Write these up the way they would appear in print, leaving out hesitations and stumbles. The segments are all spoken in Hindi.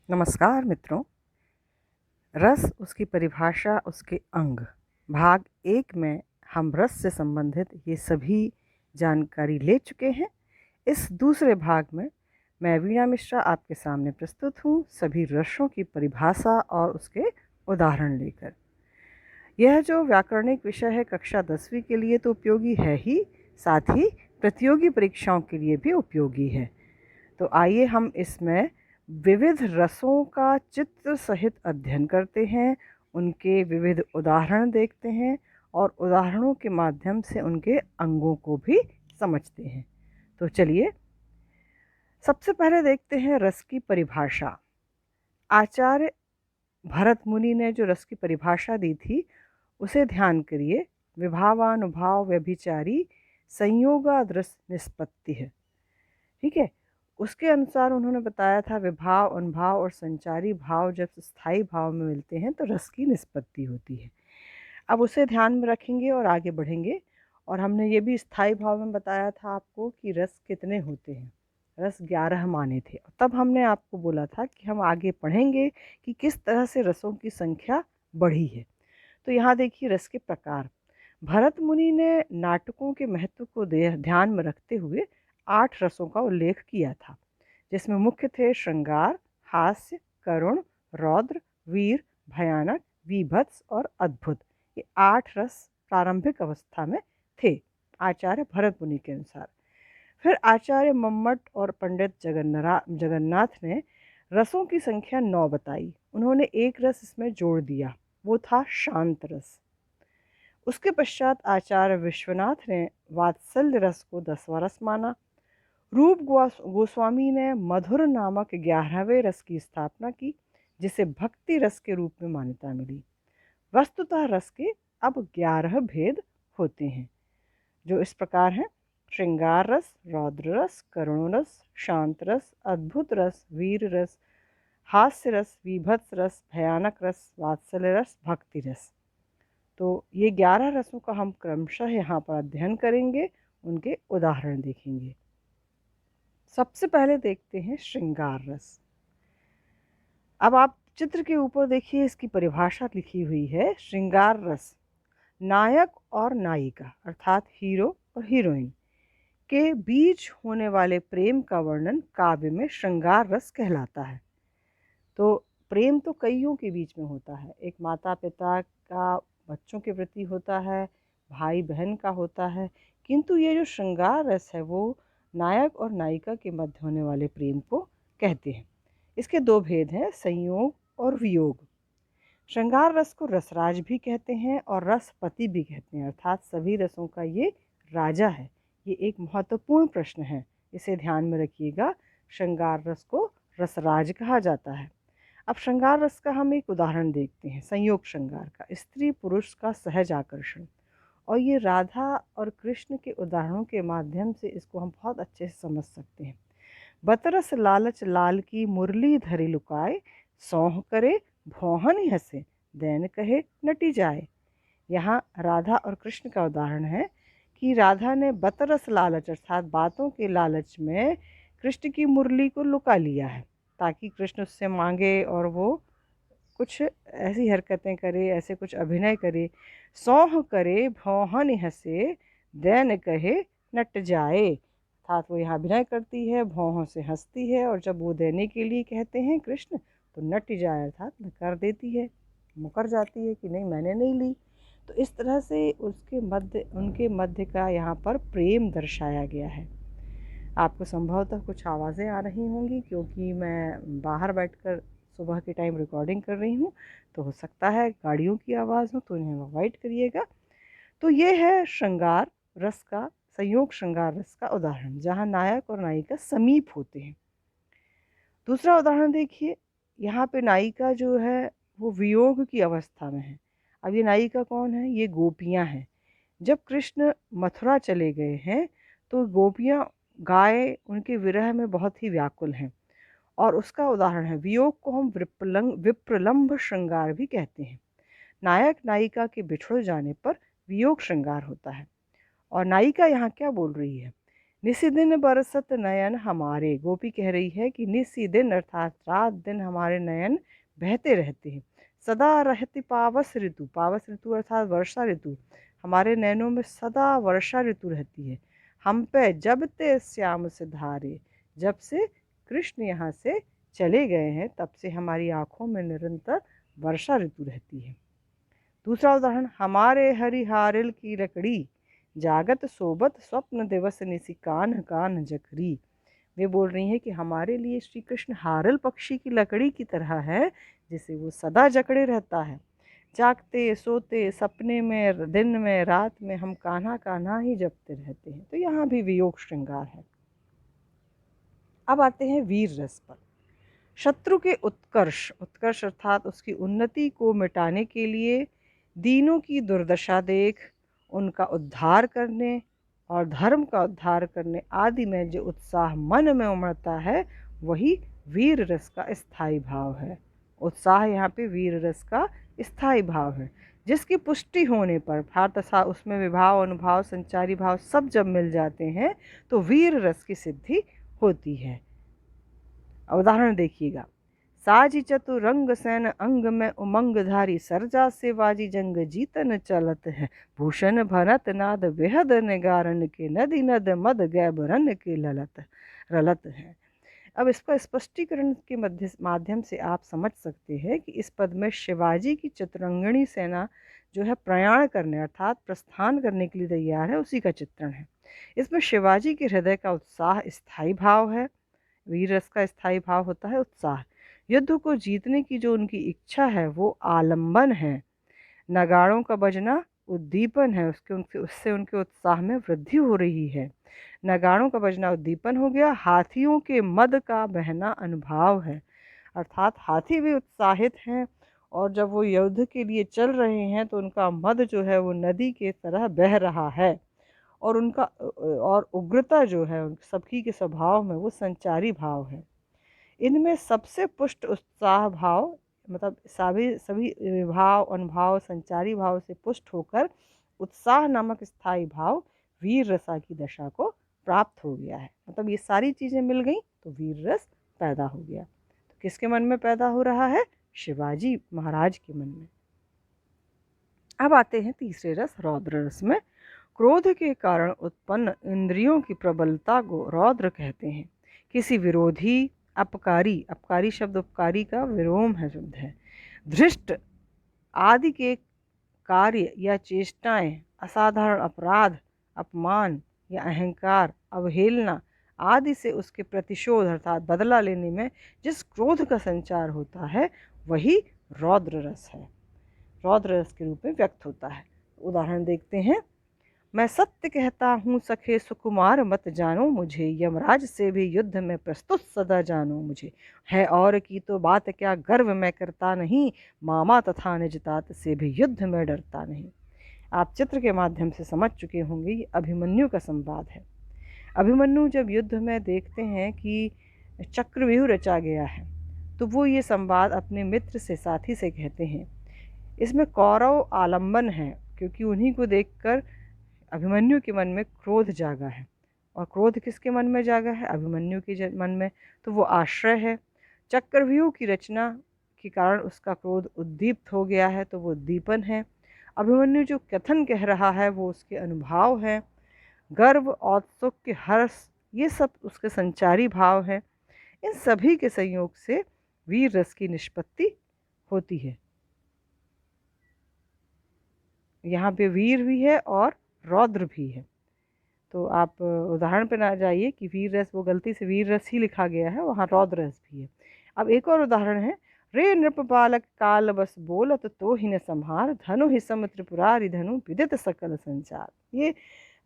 नमस्कार मित्रों। रस, उसकी परिभाषा, उसके अंग, भाग एक में हम रस से संबंधित ये सभी जानकारी ले चुके हैं। इस दूसरे भाग में मैं वीणा मिश्रा आपके सामने प्रस्तुत हूँ, सभी रसों की परिभाषा और उसके उदाहरण लेकर। यह जो व्याकरणिक विषय है कक्षा 10वीं के लिए तो उपयोगी है ही, साथ ही प्रतियोगी परीक्षाओं के लिए भी उपयोगी है। तो आइए हम इसमें विविध रसों का चित्र सहित अध्ययन करते हैं, उनके विविध उदाहरण देखते हैं और उदाहरणों के माध्यम से उनके अंगों को भी समझते हैं। तो चलिए सबसे पहले देखते हैं रस की परिभाषा। आचार्य भरत मुनि ने जो रस की परिभाषा दी थी उसे ध्यान करिए। विभावानुभाव व्यभिचारी संयोगादृश निष्पत्ति है। ठीक है, उसके अनुसार उन्होंने बताया था विभाव, अनुभाव और संचारी भाव जब स्थायी भाव में मिलते हैं तो रस की निष्पत्ति होती है। अब उसे ध्यान में रखेंगे और आगे बढ़ेंगे। और हमने ये भी स्थायी भाव में बताया था आपको कि रस कितने होते हैं। रस 11 माने थे। तब हमने आपको बोला था कि हम आगे पढ़ेंगे कि किस तरह से रसों की संख्या बढ़ी है। तो यहाँ देखिए रस के प्रकार। भरत मुनि ने नाटकों के महत्व को ध्यान में रखते हुए 8 रसों का उल्लेख किया था, जिसमें मुख्य थे श्रृंगार, हास्य, करुण, रौद्र, वीर, भयानक, वीभत्स और अद्भुत। ये 8 रस प्रारंभिक अवस्था में थे आचार्य भरत मुनि के अनुसार। फिर आचार्य मम्मट और पंडित जगन्नाथ ने रसों की संख्या 9 बताई। उन्होंने एक रस इसमें जोड़ दिया, वो था शांत रस। उसके पश्चात आचार्य विश्वनाथ ने वात्सल्य रस को 10वां रस माना। रूप गोस्वामी ने मधुर नामक 11वें रस की स्थापना की, जिसे भक्ति रस के रूप में मान्यता मिली। वस्तुतः रस के अब 11 भेद होते हैं, जो इस प्रकार हैं: श्रृंगार रस, रौद्र रस, करुण रस, शांत रस, अद्भुत रस, वीर रस, हास्य रस, वीभत्स रस, भयानक रस, वात्सल्य रस, भक्ति रस। तो ये 11 रसों का हम क्रमशः यहाँ पर अध्ययन करेंगे, उनके उदाहरण देखेंगे। सबसे पहले देखते हैं श्रृंगार रस। अब आप चित्र के ऊपर देखिए, इसकी परिभाषा लिखी हुई है। श्रृंगार रस नायक और नायिका अर्थात हीरो और हीरोइन के बीच होने वाले प्रेम का वर्णन काव्य में श्रृंगार रस कहलाता है। तो प्रेम तो कईयों के बीच में होता है। एक माता पिता का बच्चों के प्रति होता है, भाई बहन का होता है, किंतु ये जो श्रृंगार रस है वो नायक और नायिका के मध्य होने वाले प्रेम को कहते हैं। इसके 2 भेद हैं, संयोग और वियोग। श्रृंगार रस को रसराज भी कहते हैं और रसपति भी कहते हैं, अर्थात सभी रसों का ये राजा है। ये एक महत्वपूर्ण प्रश्न है, इसे ध्यान में रखिएगा। श्रृंगार रस को रसराज कहा जाता है। अब श्रृंगार रस का हम एक उदाहरण देखते हैं, संयोग श्रृंगार का, स्त्री पुरुष का सहज आकर्षण। और ये राधा और कृष्ण के उदाहरणों के माध्यम से इसको हम बहुत अच्छे से समझ सकते हैं। बतरस लालच लाल की मुरली धरी लुकाए, सौंह करे भौहन हंसे, दैन कहे नटी जाए। यहाँ राधा और कृष्ण का उदाहरण है कि राधा ने बतरस लालच अर्थात बातों के लालच में कृष्ण की मुरली को लुका लिया है, ताकि कृष्ण उससे मांगे और वो कुछ ऐसी हरकतें करे, ऐसे कुछ अभिनय करे। सौंह करे भौहन हंसे, दैन कहे नट जाए, अर्थात वो यहाँ अभिनय करती है, भौहों से हंसती है, और जब वो देने के लिए कहते हैं कृष्ण तो नट जाए अर्थात नकार देती है, मुकर जाती है कि नहीं मैंने नहीं ली। तो इस तरह से उनके मध्य का यहाँ पर प्रेम दर्शाया गया है। आपको संभवतः कुछ आवाज़ें आ रही होंगी, क्योंकि मैं बाहर बैठकर सुबह के टाइम रिकॉर्डिंग कर रही हूँ, तो हो सकता है गाड़ियों की आवाज़ हो, तो इन्हें अवॉइड करिएगा। तो ये है श्रृंगार रस का, संयोग श्रृंगार रस का उदाहरण, जहाँ नायक और नायिका समीप होते हैं। दूसरा उदाहरण देखिए, यहाँ पे नायिका जो है वो वियोग की अवस्था में है। अब ये नायिका कौन है? ये गोपियाँ हैं। जब कृष्ण मथुरा चले गए हैं तो गोपियाँ गाय उनके विरह में बहुत ही व्याकुल हैं, और उसका उदाहरण है वियोग को हम विप्रलंभ श्रृंगार भी कहते हैं। नायक नायिका के बिछुड़ जाने पर वियोग श्रृंगार होता है। और नायिका यहाँ क्या बोल रही है? निसी दिन बरसत नयन हमारे, गोपी कह रही है कि निसी दिन अर्थात रात दिन हमारे नयन बहते रहते हैं। सदा रहती पावस ऋतु, पावस ऋतु अर्थात वर्षा ऋतु, हमारे नैनों में सदा वर्षा ऋतु रहती है। हम पे जब ते श्याम से धारे, जब से कृष्ण यहाँ से चले गए हैं तब से हमारी आँखों में निरंतर वर्षा ऋतु रहती है। दूसरा उदाहरण, हमारे हरिहारिल की लकड़ी, जागत सोबत स्वप्न दिवस निसी कान कान जकरी। वे बोल रही हैं कि हमारे लिए श्री कृष्ण हारल पक्षी की लकड़ी की तरह है, जिसे वो सदा जकड़े रहता है। जागते सोते सपने में दिन में रात में हम कान्हा कान्हा ही जपते रहते हैं। तो यहाँ भी वियोग श्रृंगार है। अब आते हैं वीर रस पर। शत्रु के उत्कर्ष, उत्कर्ष अर्थात उसकी उन्नति को मिटाने के लिए दीनों की दुर्दशा देख उनका उद्धार करने और धर्म का उद्धार करने आदि में जो उत्साह मन में उमड़ता है वही वीर रस का स्थायी भाव है। उत्साह यहाँ पे वीर रस का स्थायी भाव है, जिसकी पुष्टि होने पर अर्थात उसमें विभाव अनुभाव संचारी भाव सब जब मिल जाते हैं तो वीर रस की सिद्धि होती है। उदाहरण देखिएगा, साजी चतुरंग सैन अंग में उमंगधारी, सरजा से वाजी जंग जीतन चलत है, भूषण भरत नाद बेहद निगारन के, नदी नद मद गैबरन के ललत रलत है। अब इसका स्पष्टीकरण के माध्यम से आप समझ सकते हैं कि इस पद में शिवाजी की चतुरंगणी सेना जो है प्रयाण करने अर्थात प्रस्थान करने के लिए तैयार है, उसी का चित्रण है। इसमें शिवाजी के हृदय का उत्साह स्थायी भाव है। वीर रस का स्थायी भाव होता है उत्साह। युद्ध को जीतने की जो उनकी इच्छा है वो आलंबन है। नगाड़ों का बजना उद्दीपन है, उससे उनके उत्साह में वृद्धि हो रही है। नगाड़ों का बजना उद्दीपन हो गया। हाथियों के मद का बहना अनुभाव है, अर्थात हाथी भी उत्साहित हैं और जब वो युद्ध के लिए चल रहे हैं तो उनका मद जो है वो नदी के तरह बह रहा है और उनका और उग्रता जो है सबकी के स्वभाव में वो संचारी भाव है। इनमें सबसे पुष्ट उत्साह भाव मतलब सभी विभाव अनुभाव संचारी भाव से पुष्ट होकर उत्साह नामक स्थायी भाव वीर रसा की दशा को प्राप्त हो गया है। मतलब ये सारी चीज़ें मिल गई तो वीर रस पैदा हो गया। तो किसके मन में पैदा हो रहा है? शिवाजी महाराज के मन में। अब आते हैं तीसरे रस रौद्र रस में। क्रोध के कारण उत्पन्न इंद्रियों की प्रबलता को रौद्र कहते हैं। किसी विरोधी, अपकारी, अपकारी शब्द उपकारी का विलोम है शब्द है, धृष्ट आदि के कार्य या चेष्टाएं, असाधारण अपराध, अपमान या अहंकार, अवहेलना आदि से उसके प्रतिशोध अर्थात बदला लेने में जिस क्रोध का संचार होता है वही रौद्र रस है, रौद्र रस के रूप में व्यक्त होता है। उदाहरण देखते हैं। मैं सत्य कहता हूँ सखे सुकुमार मत जानो मुझे, यमराज से भी युद्ध में प्रस्तुत सदा जानो मुझे, है और की तो बात क्या गर्व मैं करता नहीं, मामा तथा निज तात से भी युद्ध में डरता नहीं। आप चित्र के माध्यम से समझ चुके होंगे ये अभिमन्यु का संवाद है। अभिमन्यु जब युद्ध में देखते हैं कि चक्रव्यूह रचा गया है तो वो ये संवाद अपने मित्र से साथी से कहते हैं। इसमें कौरव आलंबन है क्योंकि उन्हीं को देखकर अभिमन्यु के मन में क्रोध जागा है। और क्रोध किसके मन में जागा है? अभिमन्यु के मन में। तो वो आश्रय है। चक्रव्यूह की रचना के कारण उसका क्रोध उद्दीप्त हो गया है तो वो उद्दीपन है। अभिमन्यु जो कथन कह रहा है वो उसके अनुभाव है। गर्व, औत्सुक्य, हर्ष ये सब उसके संचारी भाव हैं। इन सभी के संयोग से वीर रस की निष्पत्ति होती है। यहाँ पे वीर भी है और रौद्र भी है। तो आप उदाहरण पे ना जाइए कि वीर रस, वो गलती से वीर रस ही लिखा गया है, वहाँ रौद्र रस भी है। अब एक और उदाहरण है। रे नृप बालक काल बस बोलत तो ही न संहार, धनु ही सम त्रिपुरारी धनु विदित सकल संचार। ये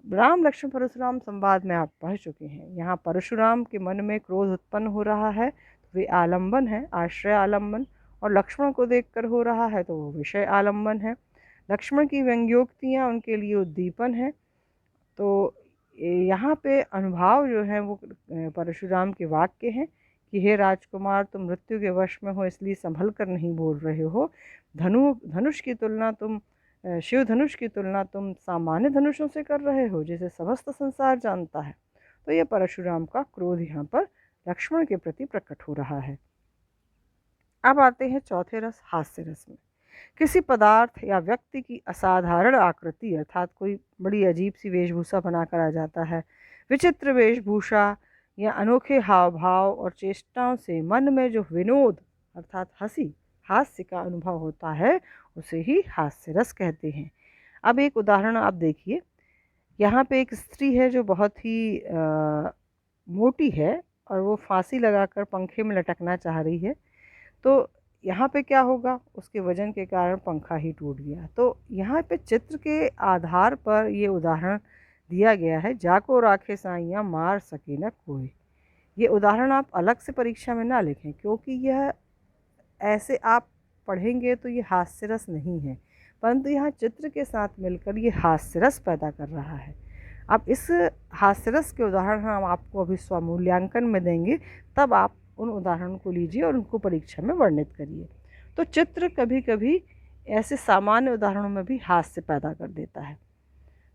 राम लक्ष्मण परशुराम संवाद में आप पढ़ चुके हैं। यहाँ परशुराम के मन में क्रोध उत्पन्न हो रहा है तो वे आलंबन है, आश्रय आलंबन, और लक्ष्मण को देखकर हो रहा है तो वो विषय आलंबन है। लक्ष्मण की व्यंग्योक्तियाँ उनके लिए उद्दीपन है। तो यहाँ पे अनुभाव जो है वो परशुराम के वाक्य हैं कि हे राजकुमार, तुम मृत्यु के वश में हो इसलिए संभल कर नहीं बोल रहे हो। धनुष की तुलना तुम शिव धनुष की तुलना तुम सामान्य धनुषों से कर रहे हो जिसे समस्त संसार जानता है। तो ये परशुराम का क्रोध यहाँ पर लक्ष्मण के प्रति प्रकट हो रहा है। अब आते हैं चौथे रस, हास्य रस में। किसी पदार्थ या व्यक्ति की असाधारण आकृति अर्थात कोई बड़ी अजीब सी वेशभूषा बनाकर आ जाता है, विचित्र वेशभूषा या अनोखे हाव भाव और चेष्टाओं से मन में जो विनोद अर्थात हंसी हास्य का अनुभव होता है उसे ही हास्य रस कहते हैं। अब एक उदाहरण आप देखिए, यहाँ पे एक स्त्री है जो बहुत ही मोटी है और वो फांसी लगाकर पंखे में लटकना चाह रही है। तो यहाँ पे क्या होगा, उसके वजन के कारण पंखा ही टूट गया। तो यहाँ पे चित्र के आधार पर ये उदाहरण दिया गया है, जाको राखे साइयाँ मार सके न कोई। ये उदाहरण आप अलग से परीक्षा में ना लिखें, क्योंकि यह ऐसे आप पढ़ेंगे तो ये हास्य रस नहीं है, परंतु यहाँ चित्र के साथ मिलकर ये हास्य रस पैदा कर रहा है। अब इस हास्य रस के उदाहरण हम आपको अभी स्वमूल्यांकन में देंगे, तब आप उन उदाहरणों को लीजिए और उनको परीक्षा में वर्णित करिए। तो चित्र कभी कभी ऐसे सामान्य उदाहरणों में भी हास्य पैदा कर देता है।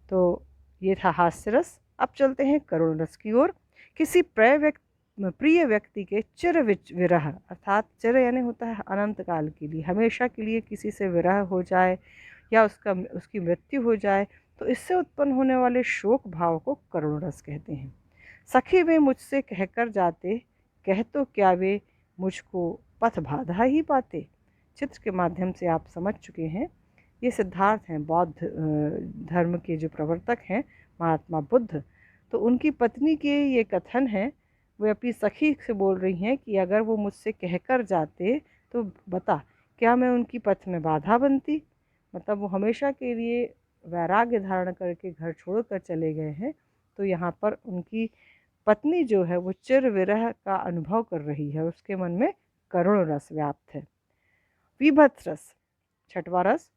तो ये था हास्य रस। अब चलते हैं करुण रस की ओर। किसी प्रिय व्यक्ति के चिर विरह अर्थात चिर यानी होता है अनंत काल के लिए, हमेशा के लिए किसी से विरह हो जाए या उसकी मृत्यु हो जाए, तो इससे उत्पन्न होने वाले शोक भाव को करुण रस कहते हैं। सखी वे मुझसे कहकर जाते, कह तो क्या वे मुझको पथ बाधा ही पाते। चित्र के माध्यम से आप समझ चुके हैं, ये सिद्धार्थ हैं, बौद्ध धर्म के जो प्रवर्तक हैं महात्मा बुद्ध। तो उनकी पत्नी के ये कथन हैं, वे अपनी सखी से बोल रही हैं कि अगर वो मुझसे कहकर जाते तो बता क्या मैं उनकी पथ में बाधा बनती। मतलब वो हमेशा के लिए वैराग्य धारण करके घर छोड़कर चले गए हैं। तो यहाँ पर उनकी पत्नी जो है वो चिर विरह का अनुभव कर रही है, उसके मन में करुण रस व्याप्त है। विभत्स रस, छठवां रस,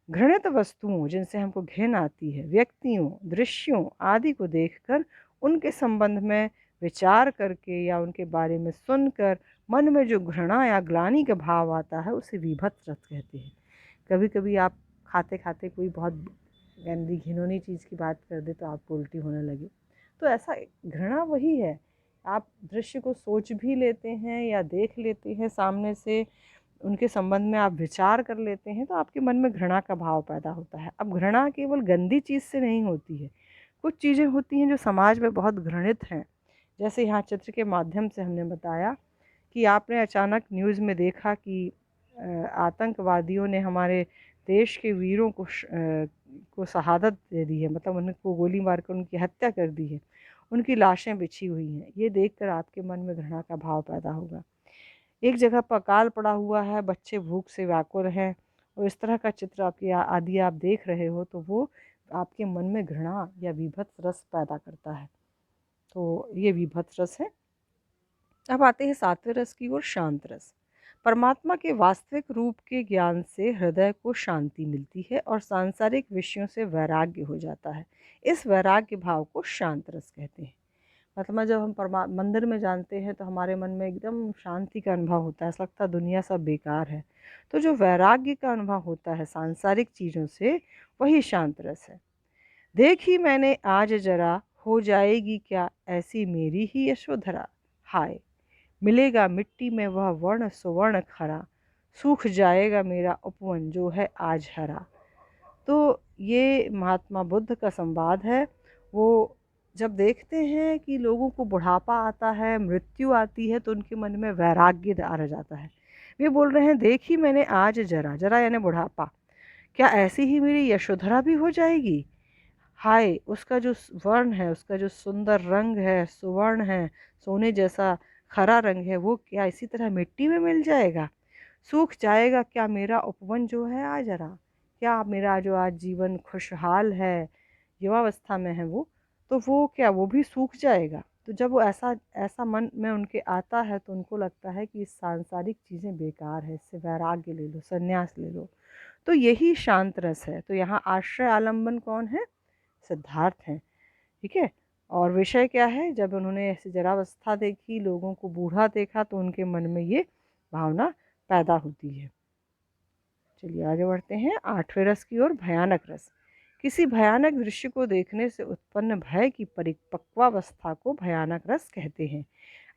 घृणित वस्तुओं जिनसे हमको घिन आती है, व्यक्तियों दृश्यों आदि को देखकर उनके संबंध में विचार करके या उनके बारे में सुनकर मन में जो घृणा या ग्लानि का भाव आता है उसे विभत्स रस कहते हैं। कभी कभी आप खाते खाते कोई बहुत गंदी घिनौनी चीज़ की बात कर दे तो आपको उल्टी होने लगे, तो ऐसा घृणा वही है। आप दृश्य को सोच भी लेते हैं या देख लेते हैं सामने से, उनके संबंध में आप विचार कर लेते हैं तो आपके मन में घृणा का भाव पैदा होता है। अब घृणा केवल गंदी चीज़ से नहीं होती है, कुछ चीज़ें होती हैं जो समाज में बहुत घृणित हैं। जैसे यहाँ चित्र के माध्यम से हमने बताया कि आपने अचानक न्यूज़ में देखा कि आतंकवादियों ने हमारे देश के वीरों को शहादत दे दी है, मतलब उनको गोली मारकर उनकी हत्या कर दी है, उनकी लाशें बिछी हुई हैं। ये देखकर आपके मन में घृणा का भाव पैदा होगा। एक जगह पर अकाल पड़ा हुआ है, बच्चे भूख से व्याकुल हैं और इस तरह का चित्र आपकी आदि आप देख रहे हो तो वो आपके मन में घृणा या विभत्स रस पैदा करता है। तो ये विभत्स रस है। अब आते हैं सातवें रस की ओर, शांत रस। परमात्मा के वास्तविक रूप के ज्ञान से हृदय को शांति मिलती है और सांसारिक विषयों से वैराग्य हो जाता है। इस वैराग्य भाव को शांत रस कहते हैं। मतलब जब हम मंदिर में जानते हैं तो हमारे मन में एकदम शांति का अनुभव होता है, ऐसा लगता है दुनिया सब बेकार है। तो जो वैराग्य का अनुभव होता है सांसारिक चीज़ों से, वही शांत रस है। देखी मैंने आज जरा, हो जाएगी क्या ऐसी मेरी ही यशोधरा। हाय मिलेगा मिट्टी में वह वर्ण सुवर्ण खरा, सूख जाएगा मेरा उपवन जो है आज हरा। तो ये महात्मा बुद्ध का संवाद है। वो जब देखते हैं कि लोगों को बुढ़ापा आता है, मृत्यु आती है, तो उनके मन में वैराग्य आ जाता है। वे बोल रहे हैं देखी मैंने आज जरा, जरा यानी बुढ़ापा, क्या ऐसी ही मेरी यशोधरा भी हो जाएगी। हाय उसका जो वर्ण है, उसका जो सुंदर रंग है, सुवर्ण है, सोने जैसा खरा रंग है, वो क्या इसी तरह मिट्टी में मिल जाएगा। सूख जाएगा क्या मेरा उपवन जो है आज जरा, क्या मेरा जो आज जीवन खुशहाल है, युवावस्था में है वो, तो वो क्या वो भी सूख जाएगा। तो जब वो ऐसा ऐसा मन में उनके आता है तो उनको लगता है कि सांसारिक चीज़ें बेकार है, इससे वैराग्य ले लो, संन्यास ले लो। तो यही शांत रस है। तो यहाँ आश्रय आलम्बन कौन है, सिद्धार्थ हैं। ठीक है। और विषय क्या है, जब उन्होंने ऐसी जरावस्था देखी, लोगों को बूढ़ा देखा, तो उनके मन में ये भावना पैदा होती है। चलिए आगे बढ़ते हैं आठवें रस की ओर, भयानक रस। किसी भयानक दृश्य को देखने से उत्पन्न भय की परिपक्वावस्था को भयानक रस कहते हैं।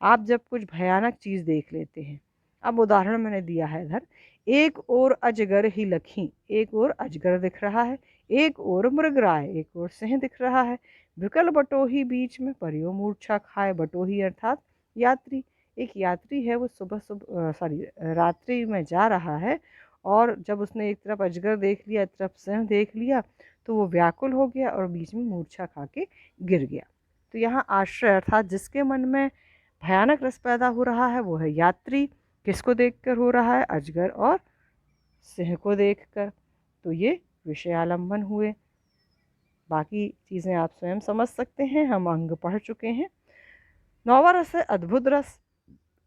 आप जब कुछ भयानक चीज़ देख लेते हैं, अब उदाहरण मैंने दिया है इधर, एक ओर अजगर ही लखी, एक ओर अजगर दिख रहा है, एक ओर मृगराय, एक ओर सिंह दिख रहा है, विकल बटोही बीच में परियो मूर्छा खाए। बटोही अर्थात यात्री, एक यात्री है, वो सुबह सुबह रात्रि में जा रहा है, और जब उसने एक तरफ अजगर देख लिया, एक तरफ सिंह देख लिया, तो वो व्याकुल हो गया और बीच में मूर्छा खा के गिर गया। तो यहाँ आश्रय अर्थात जिसके मन में भयानक रस पैदा हो रहा है वो है यात्री। किसको देखकर हो रहा है? अजगर और सिंह को देखकर। तो ये विषयालंबन हुए। बाकी चीज़ें आप स्वयं समझ सकते हैं, हम अंग पढ़ चुके हैं। 9वां रस है अद्भुत रस।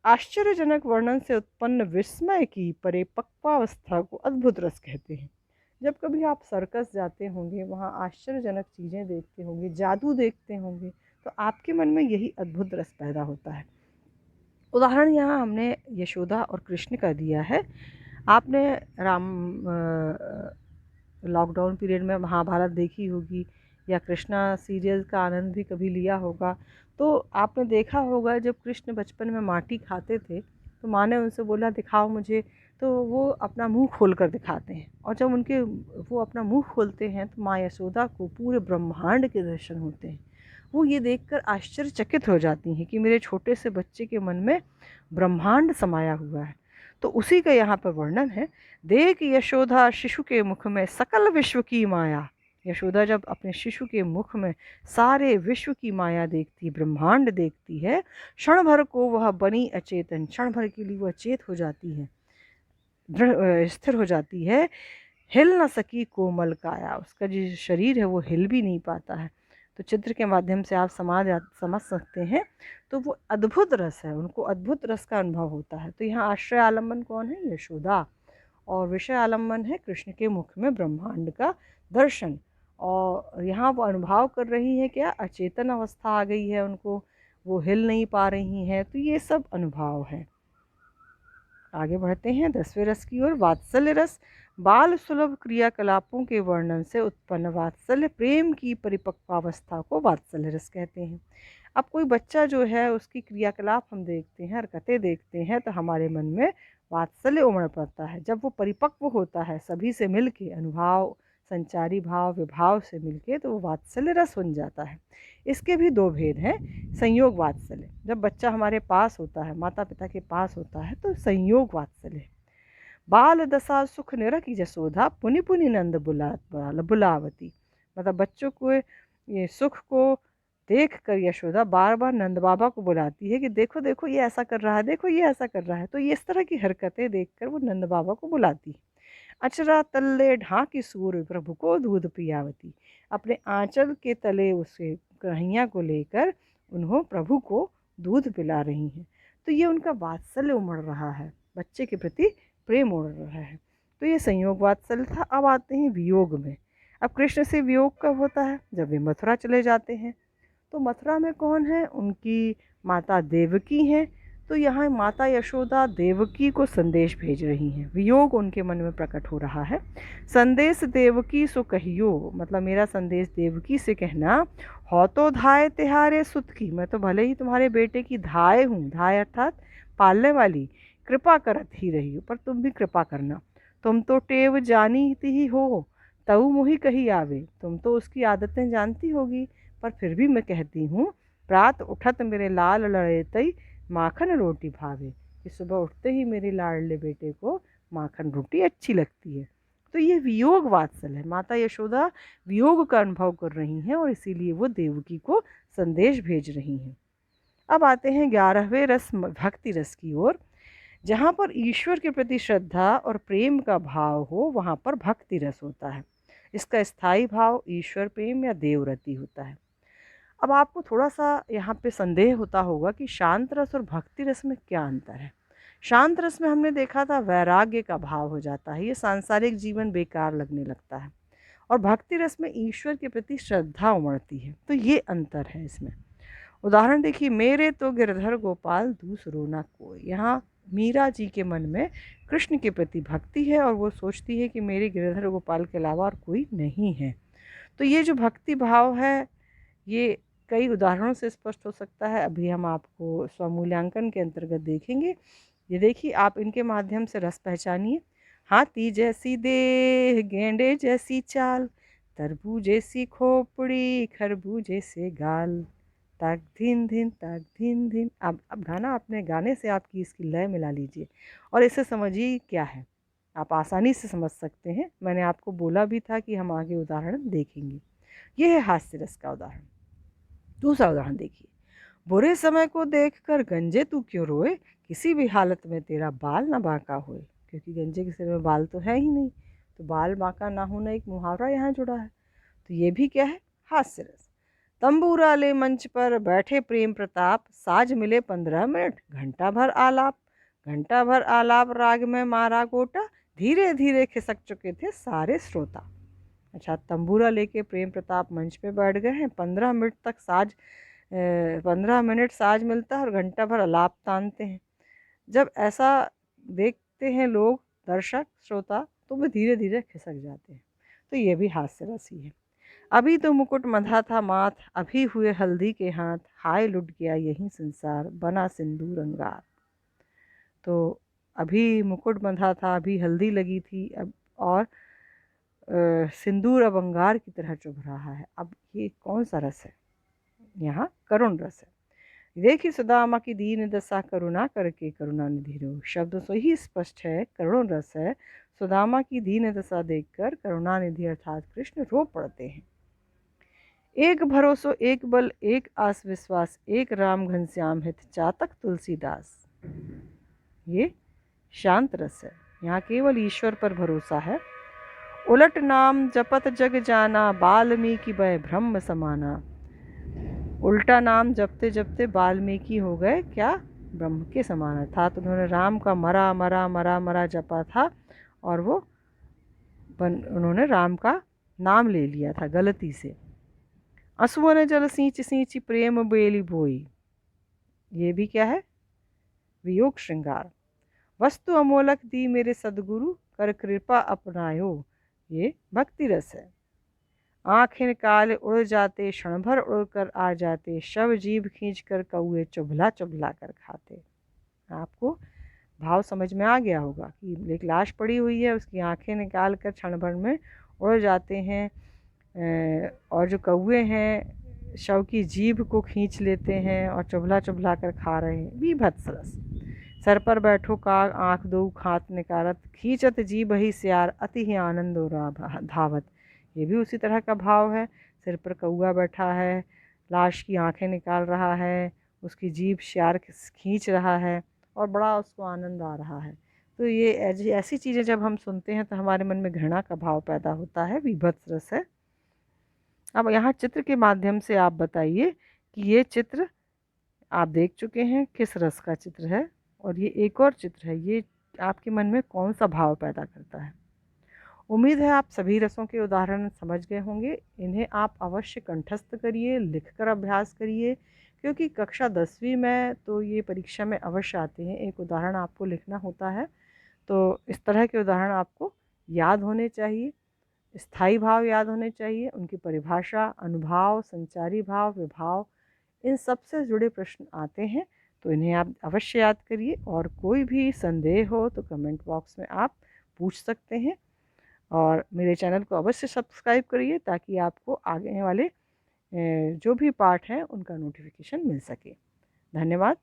आश्चर्यजनक वर्णन से उत्पन्न विस्मय की परिपक्वावस्था को अद्भुत रस कहते हैं। जब कभी आप सर्कस जाते होंगे, वहाँ आश्चर्यजनक चीज़ें देखते होंगे, जादू देखते होंगे, तो आपके मन में यही अद्भुत रस पैदा होता है। उदाहरण यहाँ हमने यशोदा और कृष्ण का दिया है। आपने लॉकडाउन पीरियड में महाभारत देखी होगी, या कृष्णा सीरियल का आनंद भी कभी लिया होगा। तो आपने देखा होगा जब कृष्ण बचपन में माटी खाते थे, तो माँ ने उनसे बोला दिखाओ मुझे, तो वो अपना मुंह खोल कर दिखाते हैं, और जब वो अपना मुंह खोलते हैं तो माँ यशोदा को पूरे ब्रह्मांड के दर्शन होते हैं। वो ये देखकर आश्चर्यचकित हो जाती हैं कि मेरे छोटे से बच्चे के मन में ब्रह्मांड समाया हुआ है। तो उसी का यहाँ पर वर्णन है। देख यशोदा शिशु के मुख में सकल विश्व की माया। यशोदा जब अपने शिशु के मुख में सारे विश्व की माया देखती, ब्रह्मांड देखती है, क्षण भर को वह बनी अचेतन, क्षण भर के लिए वह अचेत हो जाती है, स्थिर हो जाती है। हिल न सकी कोमल काया, उसका जो शरीर है वो हिल भी नहीं पाता है। तो चित्र के माध्यम से आप समझ सकते हैं। तो वो अद्भुत रस है, उनको अद्भुत रस का अनुभव होता है। तो यहाँ आश्रय आलम्बन कौन है? यशोदा। और विषय आलम्बन है कृष्ण के मुख में ब्रह्मांड का दर्शन। और यहाँ वो अनुभव कर रही है क्या? अचेतन अवस्था आ गई है उनको, वो हिल नहीं पा रही हैं। तो ये सब अनुभव है। आगे बढ़ते हैं 10वें रस की ओर, वात्सल्य रस। बाल सुलभ क्रियाकलापों के वर्णन से उत्पन्न वात्सल्य प्रेम की परिपक्वावस्था को वात्सल्य रस कहते हैं। अब कोई बच्चा जो है, उसकी क्रियाकलाप हम देखते हैं, हरकतें देखते हैं, तो हमारे मन में वात्सल्य उमड़ पड़ता है। जब वो परिपक्व होता है, सभी से मिलके, अनुभाव, संचारी भाव, विभाव से मिलके, तो वो वात्सल्य रस बन जाता है। इसके भी दो भेद हैं। संयोग वात्सल्य, जब बच्चा हमारे पास होता है, माता पिता के पास होता है, तो संयोग वात्सल्य। बाल दशा सुख निरख जसोधा पुनि पुनि नंद बुलावती, मतलब बच्चों को ये सुख को देख कर यशोदा बार बार नंद बाबा को बुलाती है कि देखो देखो ये ऐसा कर रहा है, देखो ये ऐसा कर रहा है। तो ये इस तरह की हरकतें देखकर वो नंद बाबा को बुलाती है। अचरा तल्ले ढाकी सूर प्रभु को दूध पियावती, अपने आंचल के तले उसे कन्हैया को लेकर उन्हों प्रभु को दूध पिला रही हैं। तो ये उनका वात्सल्य उमड़ रहा है, बच्चे के प्रति प्रेम उड़ रहा है। तो ये संयोग वात्सल्य था। अब आते हैं वियोग में। अब कृष्ण से वियोग कब होता है? जब वे मथुरा चले जाते हैं। तो मथुरा में कौन है? उनकी माता देवकी हैं। तो यहाँ माता यशोदा देवकी को संदेश भेज रही हैं, वियोग उनके मन में प्रकट हो रहा है। संदेश देवकी सो कहियो, मतलब मेरा संदेश देवकी से कहना, हो तो धाय तिहारे सुत की, मैं तो भले ही तुम्हारे बेटे की धाय हूँ, धाय अर्थात पालने वाली, कृपा करत ही रही हो, पर तुम भी कृपा करना। तुम तो टेव जानी ही हो, तऊ मुही कही आवे, तुम तो उसकी आदतें जानती होगी, पर फिर भी मैं कहती हूँ, प्रात उठत मेरे लाल लड़ेतई माखन रोटी भावे, कि सुबह उठते ही मेरे लाडले बेटे को माखन रोटी अच्छी लगती है। तो ये वियोग वात्सल्य है। माता यशोदा वियोग का अनुभव कर रही हैं, और इसीलिए वो देवकी को संदेश भेज रही हैं। अब आते हैं 11वें रस, भक्ति रस की ओर। जहाँ पर ईश्वर के प्रति श्रद्धा और प्रेम का भाव हो, वहाँ पर भक्ति रस होता है। इसका स्थायी भाव ईश्वर प्रेम या देवरति होता है। अब आपको थोड़ा सा यहाँ पे संदेह होता होगा कि शांत रस और भक्ति रस में क्या अंतर है। शांत रस में हमने देखा था वैराग्य का भाव हो जाता है, ये सांसारिक जीवन बेकार लगने लगता है, और भक्ति रस में ईश्वर के प्रति श्रद्धा उमड़ती है। तो ये अंतर है इसमें। उदाहरण देखिए, मेरे तो गिरधर गोपाल दूसरो ना कोई। यहाँ मीरा जी के मन में कृष्ण के प्रति भक्ति है, और वो सोचती है कि मेरे गिरधर गोपाल के अलावा और कोई नहीं है। तो ये जो भक्ति भाव है ये कई उदाहरणों से स्पष्ट हो सकता है। अभी हम आपको स्वमूल्यांकन के अंतर्गत देखेंगे। ये देखिए, आप इनके माध्यम से रस पहचानिए। हाथी जैसी देह, गेंडे जैसी चाल, तरबूजे सी खोपड़ी, खरबूजे से गाल, ताक धीन धीन ताक धीन धीन। अब गाना अपने गाने से आपकी इसकी लय मिला लीजिए और इसे समझिए क्या है। आप आसानी से समझ सकते हैं। मैंने आपको बोला भी था कि हम आगे उदाहरण देखेंगे। यह है हास्य रस का उदाहरण। दूसरा उदाहरण देखिए। बुरे समय को देखकर गंजे तू क्यों रोए, किसी भी हालत में तेरा बाल ना बांका होए। क्योंकि गंजे के सिर में बाल तो है ही नहीं, तो बाल बांका ना होना एक मुहावरा यहाँ जुड़ा है। तो ये भी क्या है, हास्य रस। तंबूरा ले मंच पर बैठे प्रेम प्रताप, साज मिले 15 मिनट, घंटा भर आलाप राग में मारा गोटा, धीरे धीरे खिसक चुके थे सारे श्रोता। अच्छा, तंबूरा लेके प्रेम प्रताप मंच पे बैठ गए हैं, 15 मिनट तक 15 मिनट साज मिलता है और घंटा भर आलाप तानते हैं। जब ऐसा देखते हैं लोग, दर्शक श्रोता, तो वो धीरे धीरे खिसक जाते हैं। तो ये भी हास्य रस ही है। अभी तो मुकुट मधा था माथ, अभी हुए हल्दी के हाथ, हाय लुट गया यही संसार, बना सिंदूर अंगार। तो अभी मुकुट बंधा था, अभी हल्दी लगी थी, अब और सिंदूर अब अंगार की तरह चुभ रहा है। अब ये कौन सा रस है? यहाँ करुण रस है। देखिए, सुदामा की दीन दशा करुणा करके करुणा निधि रो। शब्द से ही स्पष्ट है, करुण रस है। सुदामा की दीन दशा देखकर करुणा निधि अर्थात कृष्ण रो पड़ते हैं। एक भरोसो एक बल एक आस विश्वास, एक राम घनश्याम हित चातक तुलसीदास। ये शांत रस है। यहाँ केवल ईश्वर पर भरोसा है। उलट नाम जपत जग जाना, वाल्मीकि वै ब्रह्म समाना। उल्टा नाम जपते जपते वाल्मीकि हो गए क्या, ब्रह्म के समान। अर्थात उन्होंने राम का मरा मरा मरा मरा जपा था और वो उन्होंने राम का नाम ले लिया था गलती से। असुओं ने जल सींच सींच प्रेम बेली बोई। ये भी क्या है, वियोग श्रृंगार। वस्तु अमोलक दी मेरे सदगुरु, कर कृपा अपनायो। ये भक्ति रस है। आँखें निकाले उड़ जाते, क्षण भर उड़कर आ जाते, शव जीभ खींच कर कौए चुभला चुभला कर खाते। आपको भाव समझ में आ गया होगा कि एक लाश पड़ी हुई है, उसकी आँखें निकाल कर क्षण भर में उड़ जाते हैं, और जो कौए हैं शव की जीभ को खींच लेते हैं और चुभला चुभला कर खा रहे हैं। बीभत्स रस। सर पर बैठो काग, आँख दो खात निकारत, खींचत जीभ ही स्यार, अति ही आनंद हो धावत। ये भी उसी तरह का भाव है। सिर पर कौआ बैठा है, लाश की आंखें निकाल रहा है, उसकी जीभ श्यार खींच रहा है और बड़ा उसको आनंद आ रहा है। तो ये ऐसी चीज़ें जब हम सुनते हैं तो हमारे मन में घृणा का भाव पैदा होता है। विभत्स रस है। अब यहाँ चित्र के माध्यम से आप बताइए कि ये चित्र आप देख चुके हैं किस रस का चित्र है, और ये एक और चित्र है, ये आपके मन में कौन सा भाव पैदा करता है। उम्मीद है आप सभी रसों के उदाहरण समझ गए होंगे। इन्हें आप अवश्य कंठस्थ करिए, लिखकर अभ्यास करिए, क्योंकि कक्षा 10वीं में तो ये परीक्षा में अवश्य आते हैं। एक उदाहरण आपको लिखना होता है, तो इस तरह के उदाहरण आपको याद होने चाहिए। स्थायी भाव याद होने चाहिए, उनकी परिभाषा, अनुभाव, संचारी भाव, विभाव, इन सब से जुड़े प्रश्न आते हैं। तो इन्हें आप अवश्य याद करिए, और कोई भी संदेह हो तो कमेंट बॉक्स में आप पूछ सकते हैं। और मेरे चैनल को अवश्य सब्सक्राइब करिए ताकि आपको आगे वाले जो भी पार्ट हैं उनका नोटिफिकेशन मिल सके। धन्यवाद।